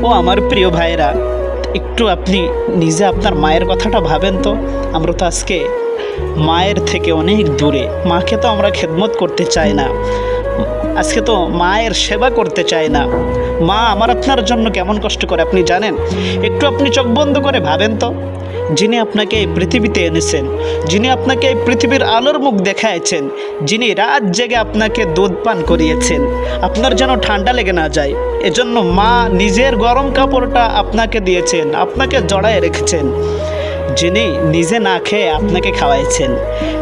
ও আমার প্রিয় ভাইয়েরা, একটু আপনি নিজে আপনার মায়ের কথাটা ভাবেন তো। আমরা তো আজকে মায়ের থেকে অনেক দূরে। মাকে তো আমরা খেদমত করতে চাই না, আজকে তো মায়ের সেবা করতে চাই না। মা আমার আপনার জন্য কেমন কষ্ট করে আপনি জানেন? একটু আপনি চোখ বন্ধ করে ভাবেন তো। যিনি আপনাকে এই পৃথিবীতে এনেছেন, যিনি আপনাকে এই পৃথিবীর আলোর মুখ দেখাইছেন, যিনি রাত জেগে আপনাকে দুধ পান করিয়েছেন, আপনার যেন ঠান্ডা লেগে না যায় এজন্য মা নিজের গরম কাপড়টা আপনাকে দিয়েছেন, আপনাকে জড়ায় রেখেছেন। যিনি নিজে না খেয়ে আপনাকে খাওয়াইছেন,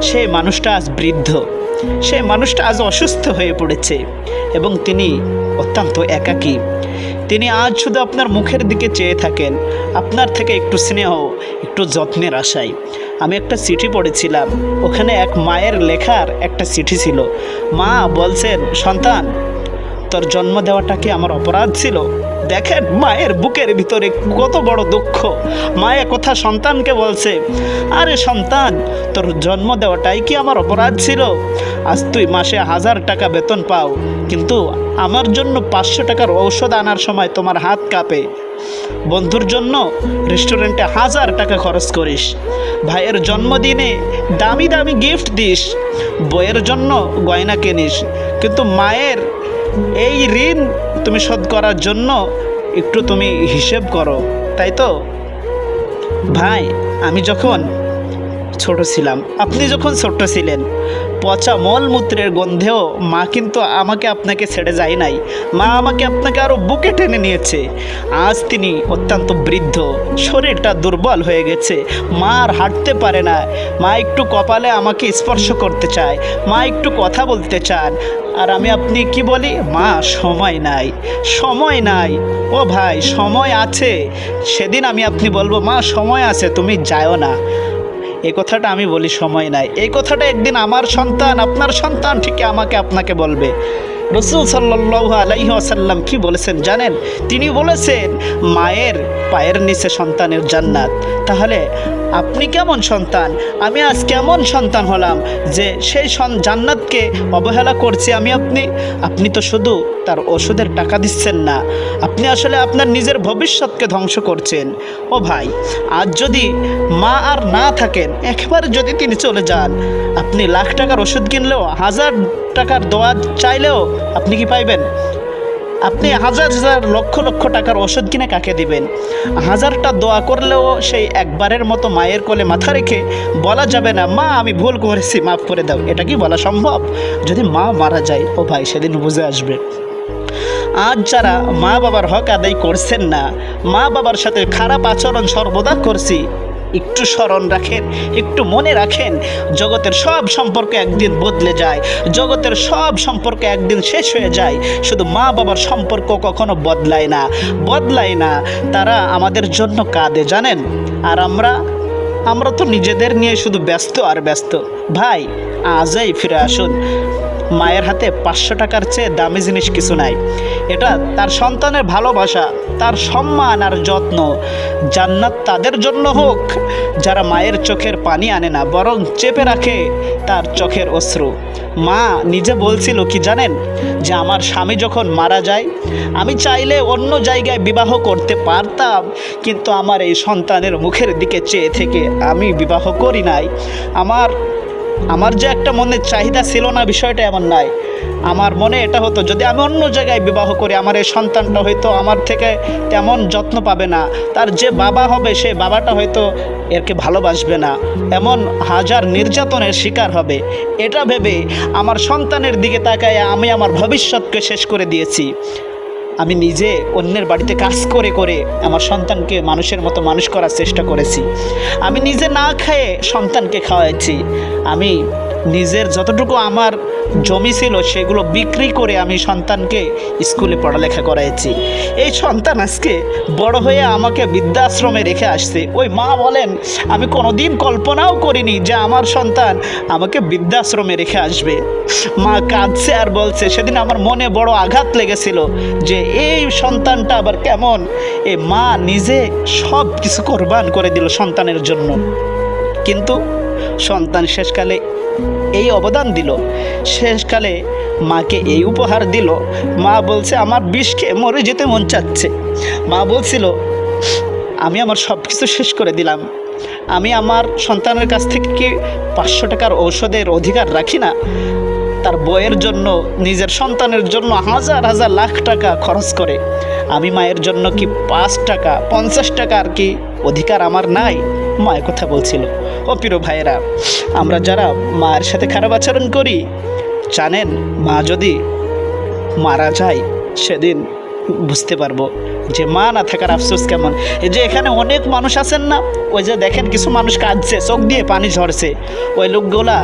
সেই মানুষটা আজ বৃদ্ধ, সেই মানুষটা আজ অসুস্থ হয়ে পড়েছে এবং তিনি অত্যন্ত একাকী। তিনি আজ শুধু আপনার মুখের দিকে চেয়ে থাকেন, আপনার থেকে একটু স্নেহ, একটু যত্নের আশায়। আমি একটা চিঠি পড়েছিলাম, ওখানে এক মায়ের লেখার একটা চিঠি ছিল। মা বলছেন, সন্তান তোর জন্ম দেওয়াটা কি আমার অপরাধ ছিল? দেখেন মায়ের বুকের ভিতরে কত বড় দুঃখ। মায়ের কথা সন্তানকে বলছে, আরে সন্তান তোর জন্ম দেওয়াটাই কি আমার অপরাধ ছিল? আজ তুই মাসে 1000 টাকা বেতন পাও, কিন্তু আমার জন্য 500 টাকার ঔষধ আনার সময় তোমার হাত কাঁপে। বন্ধুর জন্য রেস্টুরেন্টে 1000 টাকা খরচ করিস, ভাইয়ের জন্মদিনে দামি দামি গিফট দিস, বইয়ের জন্য গয়না কিনিস, কিন্তু মায়ের এই ঋণ তুমি শোধ করার জন্য একটু তুমি হিসেব করো, তাই তো? ভাই, আমি যখন ছোট ছিলাম, আপনি যখন ছোট ছিলেন, পচা মলমূত্রের গন্ধেও মা কিন্তু আমাকে আপনাকে ছেড়ে যায় নাই। মা আমাকে আপনাকে আরও বুকে টেনে নিয়েছে। আজ তিনি অত্যন্ত বৃদ্ধ, শরীরটা দুর্বল হয়ে গেছে, মা আর হাঁটতে পারে না। মা একটু কপালে আমাকে স্পর্শ করতে চায়, মা একটু কথা বলতে চান, আর আমি আপনি কি বলি, মা সময় নাই, সময় নাই। ও ভাই, সময় আছে। সেদিন আমি আপনি বলবো, মা সময় আছে, তুমি যাও না। এই কথাটা আমি বলি সময় নাই। এই কথাটা একদিন আমার সন্তান, আপনার সন্তান ঠিকই আমাকে আপনাকে বলবে। রাসূল সাল্লাল্লাহু আলাইহি ওয়াসাল্লাম কি বলেছেন জানেন? তিনি বলেছেন, মায়ের পায়ের নিচে সন্তানের জান্নাত। তাহলে আপনি কেমন সন্তান, আমি আজ কেমন সন্তান হলাম যে সেই জান্নাতকে অবহেলা করছি আমি আপনি? আপনি তো শুধু তার ওষুধের টাকা দিচ্ছেন না, আপনি আসলে আপনার নিজের ভবিষ্যৎকে ধ্বংস করছেন। ও ভাই, আজ যদি মা আর না থাকেন, একেবারে যদি তিনি চলে যান, আপনি লাখ টাকার ওষুধ কিনলেও, 1000 টাকার দোয়া চাইলেও আপনি কি পাইবেন? আপনি হাজার হাজার লক্ষ লক্ষ টাকার ওষুধ কিনে কাকে দিবেন? 1000টা দোয়া করলেও সেই একবারের মতো মায়ের কোলে মাথা রেখে বলা যাবে না, মা আমি ভুল করেছি, মাফ করে দাও। এটা কি বলা সম্ভব? যদি মা মারা যায়, ও ভাই, সেদিন বুঝে আসবে। আজ যারা মা বাবার হক আদায় করছেন না, মা বাবার সাথে খারাপ আচরণ সর্বদা করছি, একটু স্মরণ রাখেন, একটু মনে রাখেন, জগতের সব সম্পর্ক একদিন বদলে যায়, জগতের সব সম্পর্ক একদিন শেষ হয়ে যায়, শুধু মা বাবার সম্পর্ক কখনো বদলায় না, বদলায় না। তারা আমাদের জন্য কাঁদে, জানেন? আর আমরা তো নিজেদের নিয়ে শুধু ব্যস্ত আর ব্যস্ত। ভাই, আজই ফিরে আসুন। মায়ের হাতে 500 টাকার চেয়ে দামি জিনিস কিছু নাই। এটা তার সন্তানের ভালোবাসা, তার সম্মান আর যত্ন। জান্নাত তাদের জন্য হোক যারা মায়ের চোখের পানি আনে না, বরং চেপে রাখে তার চোখের অশ্রু। মা নিজে বলছিল কি জানেন, যে আমার স্বামী যখন মারা যায়, আমি চাইলে অন্য জায়গায় বিবাহ করতে পারতাম, কিন্তু আমার এই সন্তানের মুখের দিকে চেয়ে থেকে আমি বিবাহ করি নাই। আমার যে একটা মনের চাহিদা ছিল না, বিষয়টা এমন নাই। আমার মনে এটা হতো, যদি আমি অন্য জায়গায় বিবাহ করি, আমার এই সন্তানটা হয়তো আমার থেকে তেমন যত্ন পাবে না, তার যে বাবা হবে সেই বাবাটা হয়তো এরকে ভালোবাসবে না, এমন হাজার নির্যাতনের শিকার হবে। এটা ভেবে আমার সন্তানের দিকে তাকায় আমি আমার ভবিষ্যৎকে শেষ করে দিয়েছি। আমি নিজে অন্যের বাড়িতে কাজ করে করে আমার সন্তানকে মানুষের মতো মানুষ করার চেষ্টা করেছি। আমি নিজে না খেয়ে সন্তানকে খাওয়াইছি। আমি নিজের যতটুকু আমার জমি ছিল সেগুলো বিক্রি করে আমি সন্তানকে স্কুলে পড়ালেখা করাইছি। এই সন্তান আজকে বড় হয়ে আমাকে বৃদ্ধাশ্রমে রেখে আসছে। ওই মা বলেন, আমি কোনোদিন কল্পনাও করিনি যে আমার সন্তান আমাকে বৃদ্ধাশ্রমে রেখে আসবে। মা কাঁদছে আর বলছে, সেদিন আমার মনে বড় আঘাত লেগেছিল যে এই সন্তানটা আবার কেমন। এ মা নিজে সব কিছু কোরবান করে দিল সন্তানের জন্য, কিন্তু সন্তান শেষকালে এই অবদান দিল, শেষকালে মাকে এই উপহার দিল। মা বলছে আমার বিষ খেয়ে মরে যেতে মন চাচ্ছে। মা বলছিল আমি আমার সব কিছু শেষ করে দিলাম, আমি আমার সন্তানের কাছ থেকে কি 500 টাকার ঔষধের অধিকার রাখি না? তার বইয়ের জন্য, নিজের সন্তানের জন্য হাজার হাজার লাখ টাকা খরচ করে, আমি মায়ের জন্য কি 5 টাকা 50 টাকার কি অধিকার আমার নাই? মায়ের কথা বলছিল। ও প্রিয় ভাইয়েরা, আমরা যারা মায়ের সাথে খারাপ আচরণ করি, জানেন মা যদি মারা যায় সেদিন বুঝতে পারবো যে মা না থাকার আফসোস কেমন। এই যে এখানে অনেক মানুষ আছেন না, ওই যে দেখেন কিছু মানুষ কাঁদছে, চোখ দিয়ে পানি ঝরছে, ওই লোকগুলা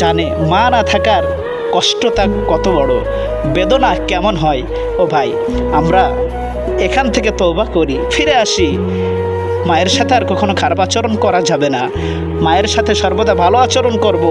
জানে মা না থাকার কষ্টটা কত বড়, বেদনা কেমন হয়। ও ভাই, আমরা এখান থেকে তওবা করি, ফিরে আসি। মায়ের সাথে আর কখনো খারাপ আচরণ করা যাবে না, মায়ের সাথে সর্বদা ভালো আচরণ করব।